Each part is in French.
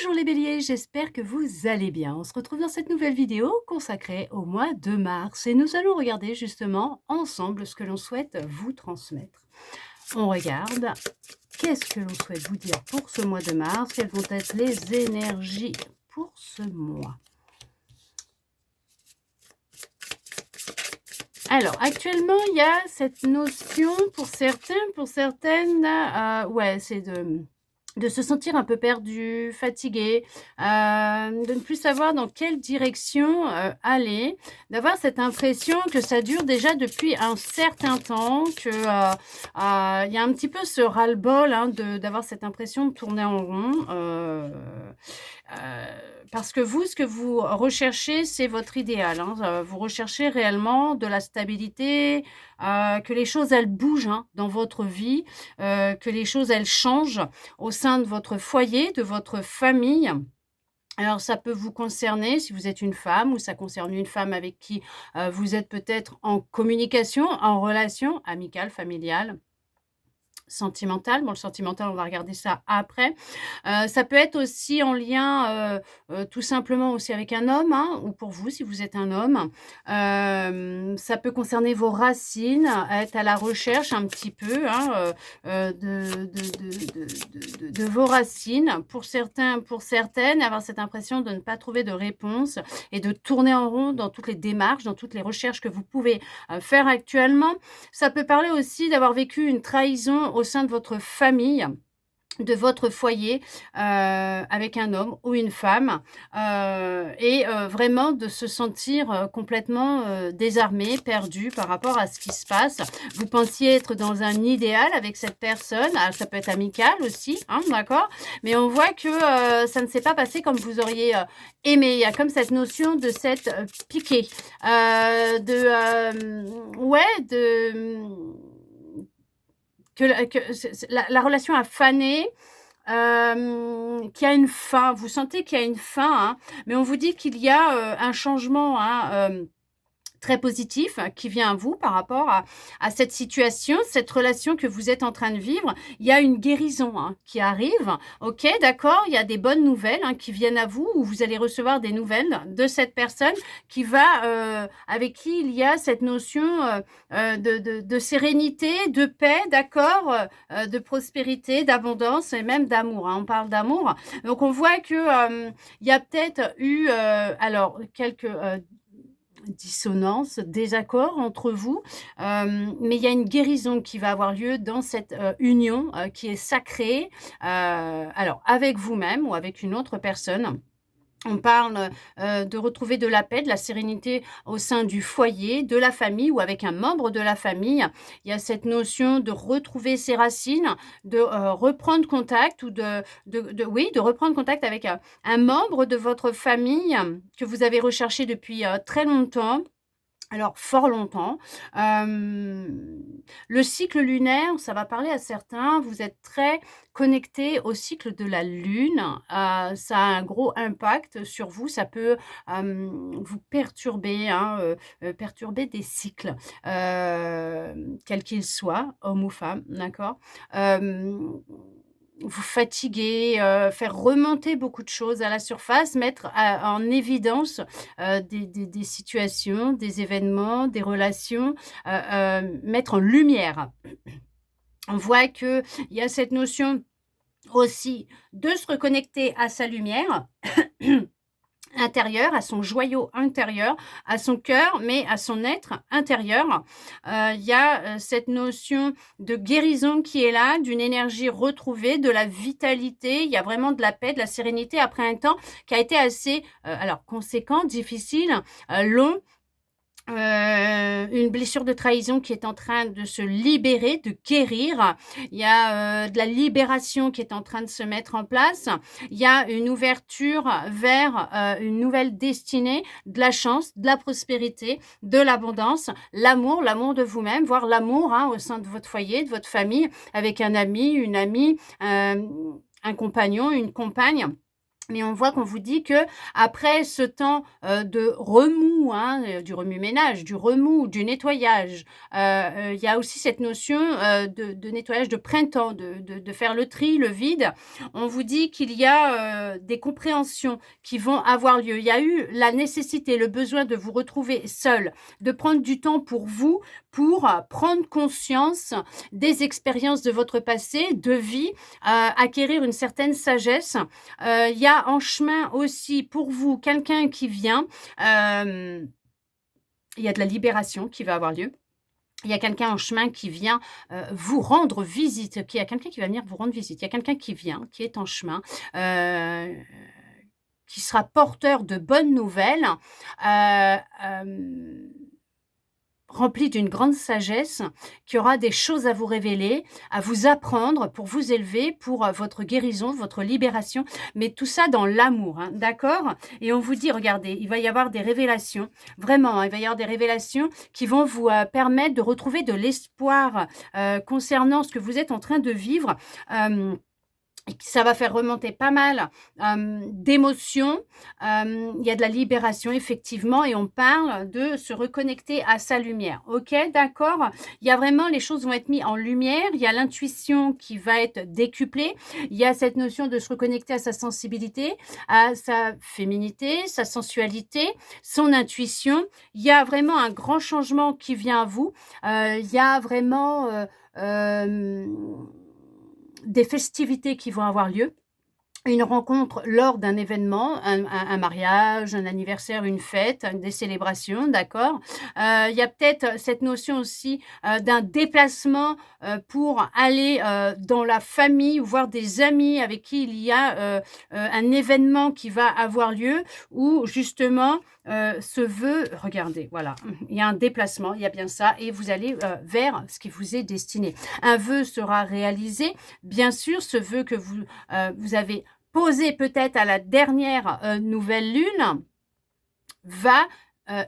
Bonjour les béliers, j'espère que vous allez bien. On se retrouve dans cette nouvelle vidéo consacrée au mois de mars et nous allons regarder justement ensemble ce que l'on souhaite vous transmettre. On regarde qu'est-ce que l'on souhaite vous dire pour ce mois de mars, quelles vont être les énergies pour ce mois. Alors, actuellement, il y a cette notion pour certains, pour certaines, ouais, c'est de se sentir un peu perdu, fatigué, de ne plus savoir dans quelle direction aller, d'avoir cette impression que ça dure déjà depuis un certain temps, que il y a un petit peu ce ras-le-bol hein, d'avoir cette impression de tourner en rond. Parce que vous, ce que vous recherchez, c'est votre idéal. Hein. Vous recherchez réellement de la stabilité, que les choses, elles bougent hein, dans votre vie, que les choses, elles changent au sein de votre foyer, de votre famille. Alors, ça peut vous concerner si vous êtes une femme ou ça concerne une femme avec qui vous êtes peut-être en communication, en relation amicale, familiale. Sentimental. Bon, le sentimental, on va regarder ça après. Ça peut être aussi en lien, tout simplement aussi avec un homme, hein, ou pour vous, si vous êtes un homme. Ça peut concerner vos racines, être à la recherche un petit peu, hein, de vos racines. Pour certains, pour certaines, avoir cette impression de ne pas trouver de réponse et de tourner en rond dans toutes les démarches, dans toutes les recherches que vous pouvez, faire actuellement. Ça peut parler aussi d'avoir vécu une trahison au sein de votre famille, de votre foyer, avec un homme ou une femme, et vraiment de se sentir, complètement, désarmé, perdu par rapport à ce qui se passe. Vous pensiez être dans un idéal avec cette personne, alors ça peut être amical aussi, hein, d'accord? Mais on voit que, ça ne s'est pas passé comme vous auriez, aimé. Il y a comme cette notion de s'être, piqué, ouais, que la relation a fané, qu'il y a une fin. Vous sentez qu'il y a une fin, hein, mais on vous dit qu'il y a, un changement, hein, très positif qui vient à vous par rapport à cette situation, cette relation que vous êtes en train de vivre. Il y a une guérison hein, qui arrive. Ok, d'accord, il y a des bonnes nouvelles hein, qui viennent à vous ou vous allez recevoir des nouvelles de cette personne qui va, avec qui il y a cette notion de sérénité, de paix, d'accord, de prospérité, d'abondance et même d'amour. Hein. On parle d'amour. Donc on voit que il y a peut-être eu alors quelques dissonance, désaccord entre vous, mais il y a une guérison qui va avoir lieu dans cette union qui est sacrée, alors avec vous-même ou avec une autre personne. On parle, de retrouver de la paix, de la sérénité au sein du foyer, de la famille ou avec un membre de la famille. Il y a cette notion de retrouver ses racines, de, reprendre contact ou oui, de reprendre contact avec, un membre de votre famille que vous avez recherché depuis, très longtemps. Alors, fort longtemps. Le cycle lunaire, ça va parler à certains. Vous êtes très connectés au cycle de la lune. Ça a un gros impact sur vous. Ça peut vous perturber, hein, perturber des cycles, quels qu'ils soient, hommes ou femmes, d'accord. Vous fatiguer, faire remonter beaucoup de choses à la surface, mettre en évidence des situations, des événements, des relations, mettre en lumière. On voit qu'il y a cette notion aussi de se reconnecter à sa lumière intérieur, à son joyau intérieur, à son cœur, mais à son être intérieur. Il y a cette notion de guérison qui est là, d'une énergie retrouvée, de la vitalité. Il y a vraiment de la paix, de la sérénité après un temps qui a été assez, alors conséquent, difficile, long. Une blessure de trahison qui est en train de se libérer, de guérir. Il y a de la libération qui est en train de se mettre en place. Il y a une ouverture vers une nouvelle destinée, de la chance, de la prospérité, de l'abondance, l'amour de vous-même, voire l'amour hein, au sein de votre foyer, de votre famille, avec un ami, une amie, un compagnon, une compagne. Mais on voit qu'on vous dit que après ce temps de remous remous, hein, du remue-ménage, du remous, du nettoyage. Il y a aussi cette notion, de nettoyage de printemps, de faire le tri, le vide. On vous dit qu'il y a, des compréhensions qui vont avoir lieu. Il y a eu la nécessité, le besoin de vous retrouver seul, de prendre du temps pour vous, pour prendre conscience des expériences de votre passé, de vie, acquérir une certaine sagesse. Il y a en chemin aussi pour vous quelqu'un qui vient, il y a de la libération qui va avoir lieu. Il y a quelqu'un en chemin qui vient, vous rendre visite, qui il y a quelqu'un qui va venir vous rendre visite. Il y a quelqu'un qui vient, qui est en chemin, heu, qui sera porteur de bonnes nouvelles, heu, hem rempli d'une grande sagesse, qui aura des choses à vous révéler, à vous apprendre pour vous élever, pour, votre guérison, votre libération, mais tout ça dans l'amour, hein, d'accord? Et on vous dit, regardez, il va y avoir des révélations, vraiment, hein, il va y avoir des révélations qui vont vous, permettre de retrouver de l'espoir, concernant ce que vous êtes en train de vivre, hem et que ça va faire remonter pas mal, d'émotions. Il y a de la libération effectivement et on parle de se reconnecter à sa lumière. OK, d'accord? Il y a vraiment les choses vont être mis en lumière, il y a l'intuition qui va être décuplée, il y a cette notion de se reconnecter à sa sensibilité, à sa féminité, sa sensualité, son intuition. Il y a vraiment un grand changement qui vient à vous. Il y a vraiment, hem des festivités qui vont avoir lieu, une rencontre lors d'un événement, un mariage, un anniversaire, une fête, des célébrations, d'accord? Il y a peut-être cette notion aussi, d'un déplacement, pour aller, dans la famille ou voir des amis avec qui il y a, un événement qui va avoir lieu où justement, se veut regardez, voilà, il y a un déplacement, il y a bien ça et vous allez, vers ce qui vous est destiné. Un vœu sera réalisé, bien sûr, ce vœu que vous avez posé peut-être à la dernière, nouvelle lune, va,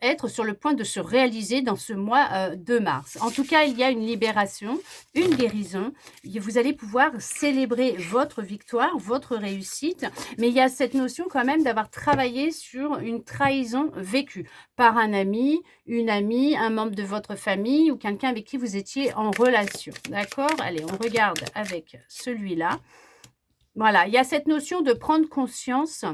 être sur le point de se réaliser dans ce mois, de mars. En tout cas, il y a une libération, une guérison. Vous allez pouvoir célébrer votre victoire, votre réussite, mais il y a cette notion quand même d'avoir travaillé sur une trahison vécue par un ami, une amie, un membre de votre famille ou quelqu'un avec qui vous étiez en relation. D'accord? Allez, on regarde avec celui-là. Voilà, il y a cette notion de prendre conscience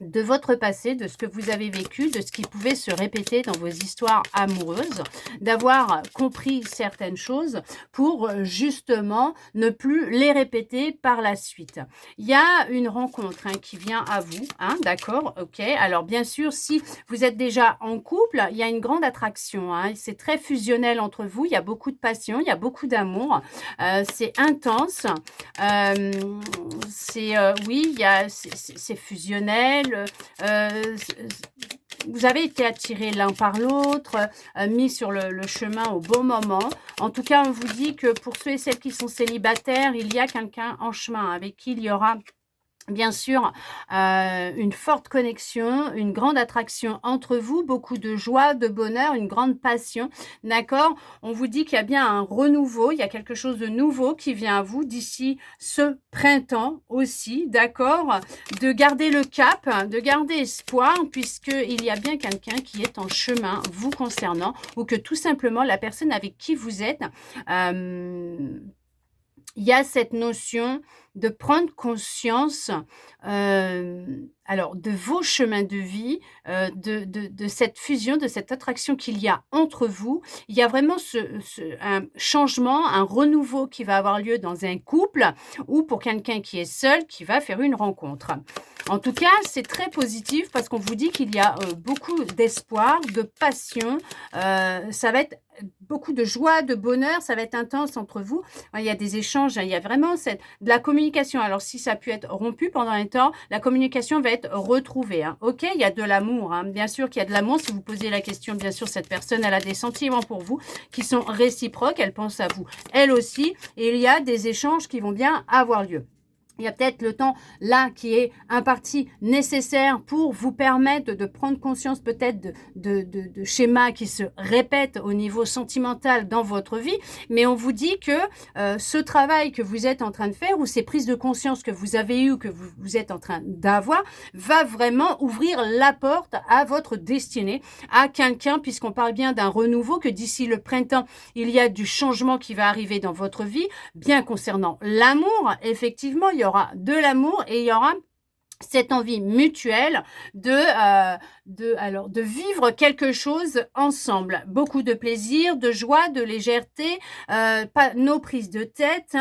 de votre passé, de ce que vous avez vécu, de ce qui pouvait se répéter dans vos histoires amoureuses, d'avoir compris certaines choses pour justement ne plus les répéter par la suite. Il y a une rencontre hein, qui vient à vous, hein, d'accord, ok. Alors bien sûr, si vous êtes déjà en couple, il y a une grande attraction, hein, c'est très fusionnel entre vous, il y a beaucoup de passion, il y a beaucoup d'amour, c'est intense, euh, oui, c'est fusionnel, vous avez été attirés l'un par l'autre, mis sur le chemin au bon moment. En tout cas, on vous dit que pour ceux et celles qui sont célibataires, il y a quelqu'un en chemin avec qui il y aura bien sûr, une forte connexion, une grande attraction entre vous, beaucoup de joie, de bonheur, une grande passion, d'accord? On vous dit qu'il y a bien un renouveau, il y a quelque chose de nouveau qui vient à vous d'ici ce printemps aussi, d'accord? De garder le cap, de garder espoir puisqu'il y a bien quelqu'un qui est en chemin vous concernant ou que tout simplement la personne avec qui vous êtes, il y a cette notion de prendre conscience, alors de vos chemins de vie, de cette fusion, de cette attraction qu'il y a entre vous. Il y a vraiment un changement, un renouveau qui va avoir lieu dans un couple ou pour quelqu'un qui est seul, qui va faire une rencontre. En tout cas, c'est très positif parce qu'on vous dit qu'il y a, beaucoup d'espoir, de passion, ça va être beaucoup de joie, de bonheur, ça va être intense entre vous. Il y a des échanges, hein, il y a vraiment de la communication. Alors si ça a pu être rompu pendant un temps, la communication va être retrouvée. Hein. OK, il y a de l'amour. Hein. Bien sûr qu'il y a de l'amour. Si vous posez la question, bien sûr, cette personne, elle a des sentiments pour vous qui sont réciproques. Elle pense à vous, elle aussi. Et il y a des échanges qui vont bien avoir lieu. Il y a peut-être le temps là qui est imparti nécessaire pour vous permettre de prendre conscience peut-être de schémas qui se répètent au niveau sentimental dans votre vie. Mais on vous dit que ce travail que vous êtes en train de faire ou ces prises de conscience que vous avez eues, que vous êtes en train d'avoir, va vraiment ouvrir la porte à votre destinée, à quelqu'un, puisqu'on parle bien d'un renouveau, que d'ici le printemps, il y a du changement qui va arriver dans votre vie. Bien concernant l'amour, effectivement, il y aura de l'amour et il y aura cette envie mutuelle de vivre quelque chose ensemble. Beaucoup de plaisir, de joie, de légèreté, pas nos prises de tête.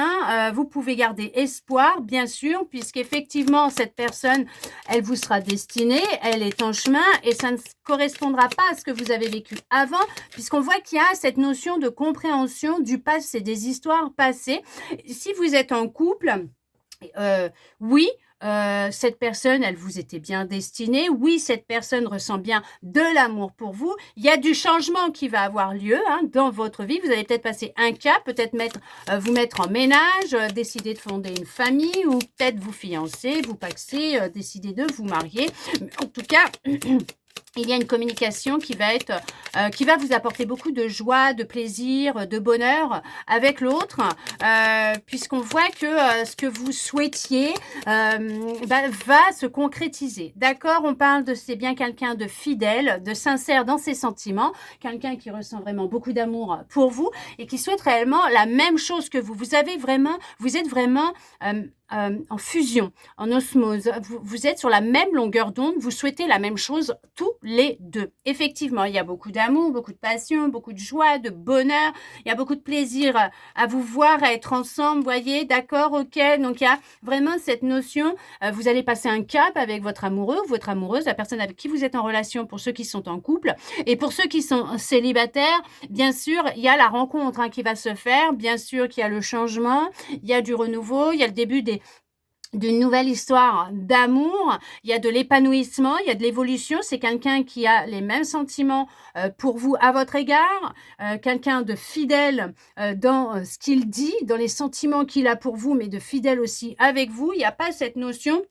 Vous pouvez garder espoir, bien sûr, puisqu'effectivement, cette personne, elle vous sera destinée, elle est en chemin et ça ne correspondra pas à ce que vous avez vécu avant, puisqu'on voit qu'il y a cette notion de compréhension du passé, des histoires passées. Si vous êtes en couple, oui, cette personne, elle vous était bien destinée. Oui, cette personne ressent bien de l'amour pour vous. Il y a du changement qui va avoir lieu dans votre vie. Vous allez peut-être passer un cap, peut-être vous mettre en ménage, décider de fonder une famille ou peut-être vous fiancer, vous paxer, décider de vous marier. En tout cas... il y a une communication qui va vous apporter beaucoup de joie, de plaisir, de bonheur avec l'autre, puisqu'on voit que ce que vous souhaitiez va se concrétiser. D'accord, on parle de c'est bien quelqu'un de fidèle, de sincère dans ses sentiments, quelqu'un qui ressent vraiment beaucoup d'amour pour vous et qui souhaite réellement la même chose que vous. Vous êtes vraiment en fusion, en osmose. Vous êtes sur la même longueur d'onde, vous souhaitez la même chose tous les deux. Effectivement, il y a beaucoup d'amour, beaucoup de passion, beaucoup de joie, de bonheur. Il y a beaucoup de plaisir à vous voir, à être ensemble, voyez, d'accord, ok. Donc, il y a vraiment cette notion, vous allez passer un cap avec votre amoureux ou votre amoureuse, la personne avec qui vous êtes en relation pour ceux qui sont en couple. Et pour ceux qui sont célibataires, bien sûr, il y a la rencontre qui va se faire. Bien sûr qu'il y a le changement, il y a du renouveau, il y a le début d'une nouvelle histoire d'amour, il y a de l'épanouissement, il y a de l'évolution, c'est quelqu'un qui a les mêmes sentiments pour vous à votre égard, quelqu'un de fidèle dans ce qu'il dit, dans les sentiments qu'il a pour vous, mais de fidèle aussi avec vous. Il n'y a pas cette notion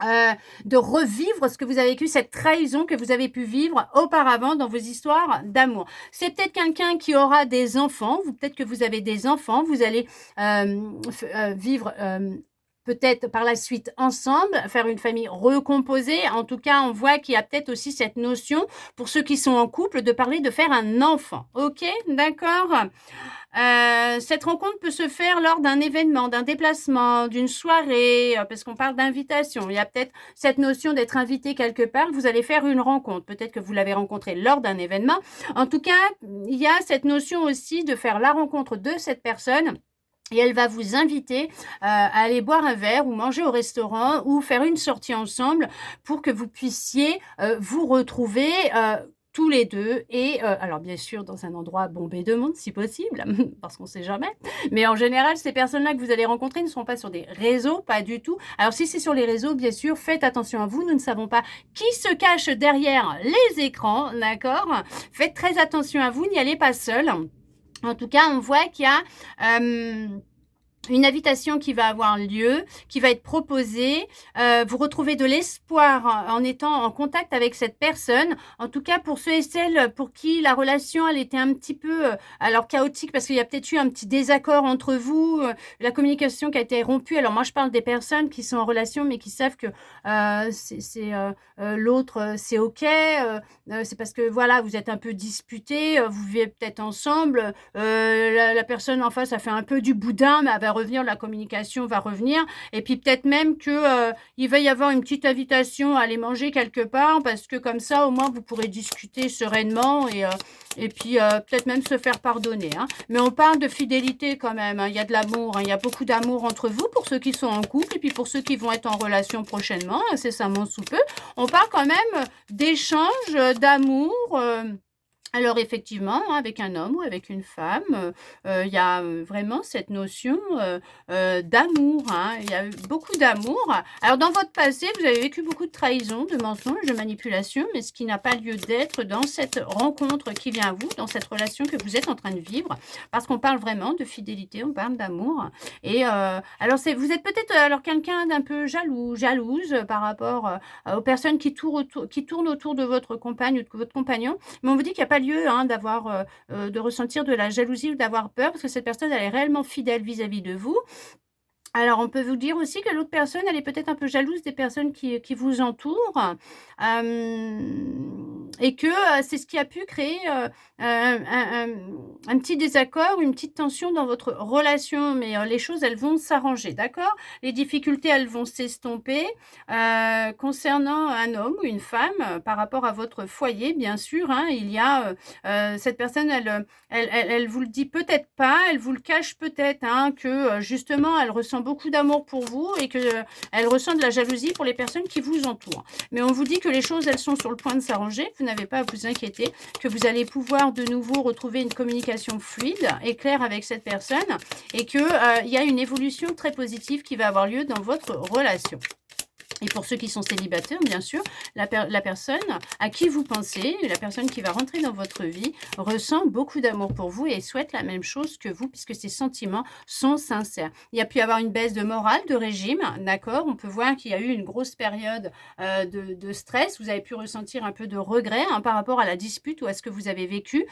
de revivre ce que vous avez vécu, cette trahison que vous avez pu vivre auparavant dans vos histoires d'amour. C'est peut-être quelqu'un qui aura des enfants, peut-être que vous avez des enfants, vous allez vivre... peut-être par la suite ensemble, faire une famille recomposée. En tout cas, on voit qu'il y a peut-être aussi cette notion, pour ceux qui sont en couple, de parler de faire un enfant. Ok, d'accord. Cette rencontre peut se faire lors d'un événement, d'un déplacement, d'une soirée, parce qu'on parle d'invitation. Il y a peut-être cette notion d'être invité quelque part. Vous allez faire une rencontre. Peut-être que vous l'avez rencontré lors d'un événement. En tout cas, il y a cette notion aussi de faire la rencontre de cette personne. Et elle va vous inviter à aller boire un verre ou manger au restaurant ou faire une sortie ensemble pour que vous puissiez vous retrouver tous les deux. Et alors bien sûr dans un endroit bombé de monde si possible, parce qu'on ne sait jamais. Mais en général, ces personnes-là que vous allez rencontrer ne sont pas sur des réseaux, pas du tout. Alors si c'est sur les réseaux, bien sûr, faites attention à vous. Nous ne savons pas qui se cache derrière les écrans, d'accord? Faites très attention à vous, n'y allez pas seul. En tout cas, on voit qu'il y a une invitation qui va avoir lieu, qui va être proposée. Vous retrouvez de l'espoir en étant en contact avec cette personne. En tout cas, pour ceux et celles pour qui la relation, elle était un petit peu alors chaotique, parce qu'il y a peut-être eu un petit désaccord entre vous, la communication qui a été rompue. Alors moi, je parle des personnes qui sont en relation, mais qui savent que l'autre, c'est OK. C'est parce que, voilà, vous êtes un peu disputés, vous vivez peut-être ensemble. La personne en face a fait un peu du boudin, mais elle va revenir, la communication va revenir. Et puis peut-être même que il va y avoir une petite invitation à aller manger quelque part, parce que comme ça, au moins, vous pourrez discuter sereinement et puis peut-être même se faire pardonner. Mais on parle de fidélité quand même. Il y a de l'amour, il y a beaucoup d'amour entre vous pour ceux qui sont en couple et puis pour ceux qui vont être en relation prochainement, incessamment sous peu. On parle quand même d'échanges, d'amour. Alors effectivement, hein, avec un homme ou avec une femme, il y a, vraiment cette notion, d'amour, hein. Il y a eu beaucoup d'amour. Alors dans votre passé, vous avez vécu beaucoup de trahison, de mensonges, de manipulation, mais ce qui n'a pas lieu d'être dans cette rencontre qui vient à vous, dans cette relation que vous êtes en train de vivre. Parce qu'on parle vraiment de fidélité, on parle d'amour et alors c'est vous êtes peut-être, alors quelqu'un d'un peu jaloux, jalouse, par rapport, aux personnes qui tournent autour de votre compagne ou de votre compagnon. Mais on vous dit qu'il y a pas lieu, hein, d'avoir, de ressentir de la jalousie ou d'avoir peur parce que cette personne, elle est réellement fidèle vis-à-vis de vous. Alors, on peut vous dire aussi que l'autre personne, elle est peut-être un peu jalouse des personnes qui vous entourent, et que, c'est ce qui a pu créer, un petit désaccord, une petite tension dans votre relation. Mais, les choses, elles vont s'arranger, d'accord? Les difficultés, elles vont s'estomper. Concernant un homme ou une femme, par rapport à votre foyer, bien sûr, hein, il y a, cette personne, elle vous le dit peut-être pas, elle vous le cache peut-être, hein, que, justement, elle ressent beaucoup d'amour pour vous et que elle ressent de la jalousie pour les personnes qui vous entourent. Mais on vous dit que les choses, elles sont sur le point de s'arranger, que vous n'avez pas à vous inquiéter, que vous allez pouvoir de nouveau retrouver une communication fluide et claire avec cette personne et que, il y a une évolution très positive qui va avoir lieu dans votre relation. Et pour ceux qui sont célibataires, bien sûr, la personne à qui vous pensez, la personne qui va rentrer dans votre vie, ressent beaucoup d'amour pour vous et souhaite la même chose que vous, puisque ses sentiments sont sincères. Il y a pu y avoir une baisse de morale, de régime, d'accord? On peut voir qu'il y a eu une grosse période de stress. Vous avez pu ressentir un peu de regret, hein, par rapport à la dispute ou à ce que vous avez vécu.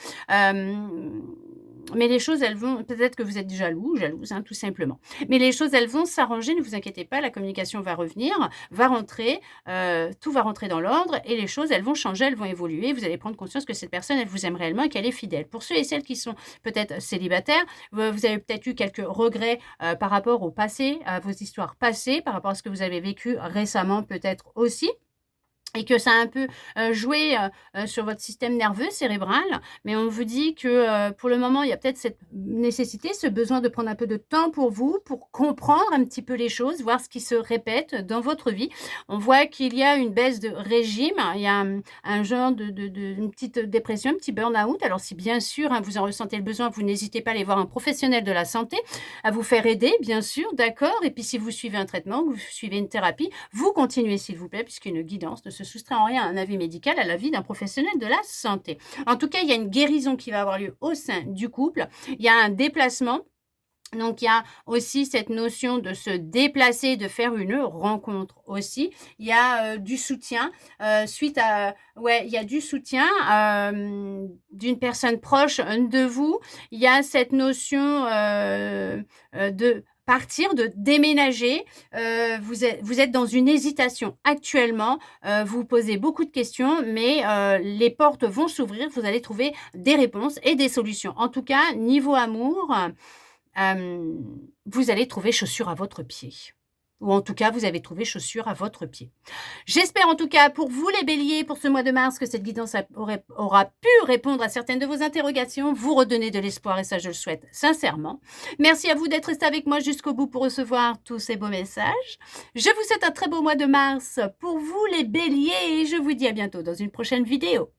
Mais les choses, elles vont... Peut-être que vous êtes jaloux, jalouse, hein, tout simplement. Mais les choses, elles vont s'arranger, ne vous inquiétez pas, la communication va revenir, va rentrer, tout va rentrer dans l'ordre et les choses, elles vont changer, elles vont évoluer. Vous allez prendre conscience que cette personne, elle vous aime réellement et qu'elle est fidèle. Pour ceux et celles qui sont peut-être célibataires, vous avez peut-être eu quelques regrets par rapport au passé, à vos histoires passées, par rapport à ce que vous avez vécu récemment peut-être aussi. Et que ça a un peu, joué, sur votre système nerveux cérébral. Mais on vous dit que, pour le moment, il y a peut-être cette nécessité, ce besoin de prendre un peu de temps pour vous, pour comprendre un petit peu les choses, voir ce qui se répète dans votre vie. On voit qu'il y a une baisse de régime, il y a un genre une petite dépression, un petit burn-out. Alors si bien sûr, hein, vous en ressentez le besoin, vous n'hésitez pas à aller voir un professionnel de la santé, à vous faire aider, bien sûr, d'accord? Et puis si vous suivez un traitement, vous suivez une thérapie, vous continuez s'il vous plaît, puisqu'une guidance ne se soustrait en rien à un avis médical, à l'avis d'un professionnel de la santé. En tout cas, il y a une guérison qui va avoir lieu au sein du couple. Il y a un déplacement. Donc, il y a aussi cette notion de se déplacer, de faire une rencontre aussi. Il y a du soutien suite à... Ouais, il y a du soutien d'une personne proche de vous. Il y a cette notion de partir, de déménager. Vous êtes dans une hésitation actuellement. Vous posez beaucoup de questions, mais les portes vont s'ouvrir. Vous allez trouver des réponses et des solutions. En tout cas, niveau amour... vous allez trouver chaussures à votre pied. Ou en tout cas, vous avez trouvé chaussures à votre pied. J'espère en tout cas pour vous les béliers, pour ce mois de mars, que cette guidance aura pu répondre à certaines de vos interrogations, vous redonner de l'espoir et ça je le souhaite sincèrement. Merci à vous d'être resté avec moi jusqu'au bout pour recevoir tous ces beaux messages. Je vous souhaite un très beau mois de mars pour vous les béliers et je vous dis à bientôt dans une prochaine vidéo.